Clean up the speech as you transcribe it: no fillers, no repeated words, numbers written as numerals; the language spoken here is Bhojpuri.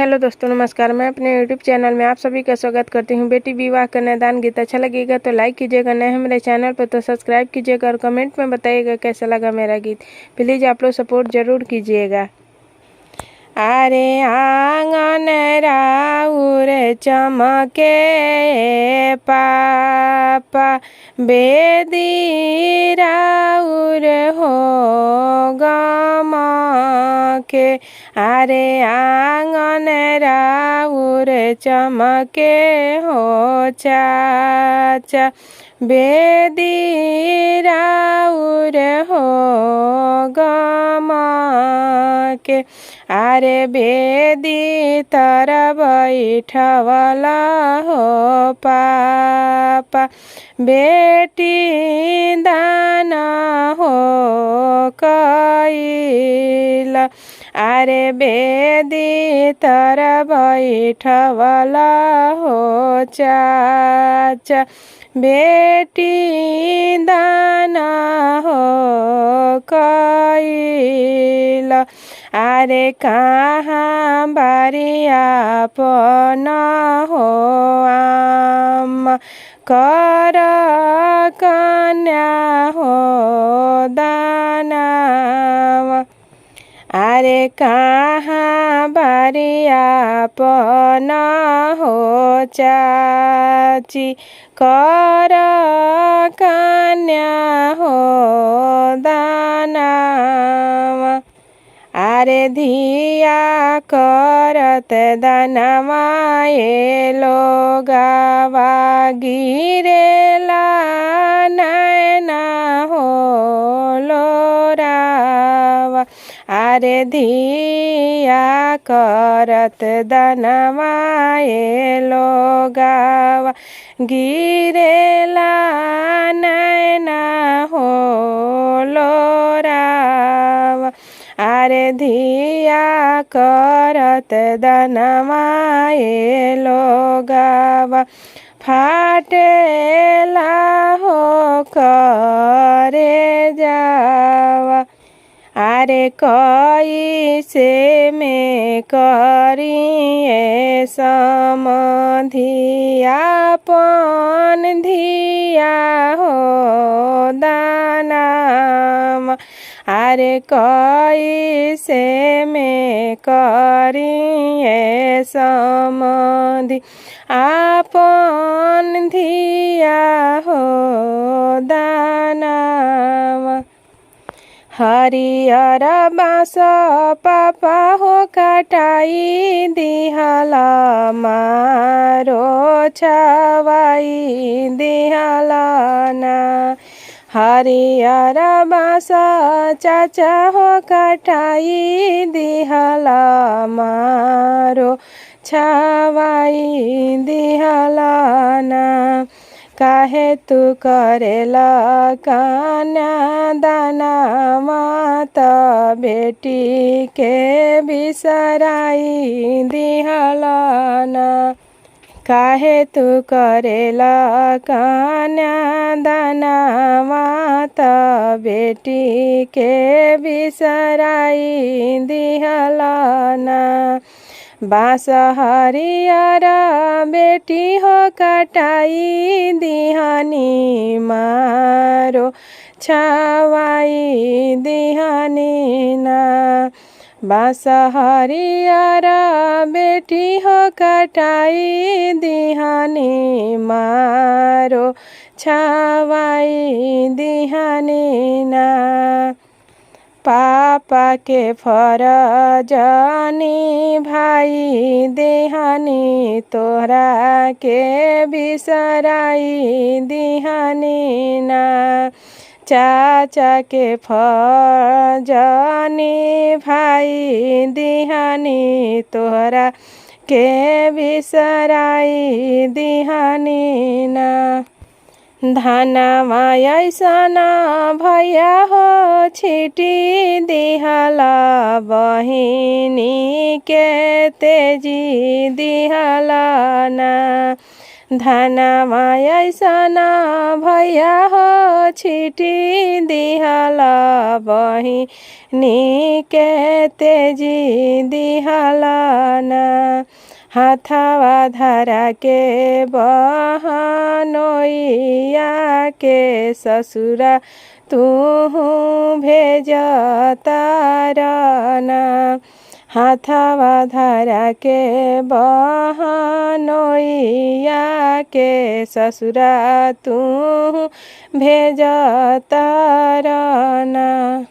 हेलो दोस्तों, नमस्कार। मैं अपने यूट्यूब चैनल में आप सभी का स्वागत करती हूं। बेटी विवाह कन्यादान गीत अच्छा लगेगा तो लाइक कीजिएगा, नए हैं मेरे चैनल पर तो सब्सक्राइब कीजिएगा और कमेंट में बताइएगा कैसा लगा मेरा गीत। प्लीज़ आप लोग सपोर्ट ज़रूर कीजिएगा। अरे आंगन राउर चमके पापा, बेदी राउर हो गमके। अरे आंगन राउर चमके हो चाचा, बेदी राउर हो गमके। अरे बेदी तर बैठवला हो पापा, बेटी दाना हो कैला। अरे बेदी तर बैठवला हो चाचा, बेटी दाना हो कैला। अरे कहाँ बारिया पन हो आम, कर कन्या हो दाना। अरे कहाँ बारिया पन हो चाची, कर कन्या हो दाना। अरे धिया करत दानवा ये लोगवा, गिरेला नैना हो लोरावा। अरे धिया करत दानवा ये लोगवा, गिरेला नैना हो लोरावा। अरे धिया करत दानवा ये लोगवा, फाटेला हो करे जावा। अरे कैसे में करिए समधिया पन धिया हो दानवा। अरे कैसे में करिए समधि आपन धिया हो दानवा। हरियर बाँस पापा हो कटाई दिहला, मारो छवाई दिहला ना। हरियर बाँस चाचा हो कटाई दिहला, मारो छवाई दिहला ना। काहे तू करेला कन्यादाना, माता बेटी के बिसराई दिहला ना। काहे तू करेला कन्यादाना, माता बेटी के बिसराई दिहला ना। बाँस हरियर बेटी हो कटाई दिहनी, मारो छवाई दिहनी ना। बाँस हरियर बेटी हो कटाई दिहनी, मारो छवाई दिहनी ना। पापा के फरजनी भाई दिहनी, तोहरा के बिसराई दिहनी ना। चाचा के फरजनी भाई दिहनी, तोहरा के बिसराई दिहनी ना। धनवा ऐसन भैया हो छिटी दिहला, बहिनी के तेजी दिहला ना। धनवा ऐसन भैया हो छिटी दिहला, बहिनी के तेजी दिहला ना। हाथवा धरा के बहनोइया के ससुरा तू भेजतारना। हाथवा धरा के बहनोइया के ससुरा तू भेजतारना।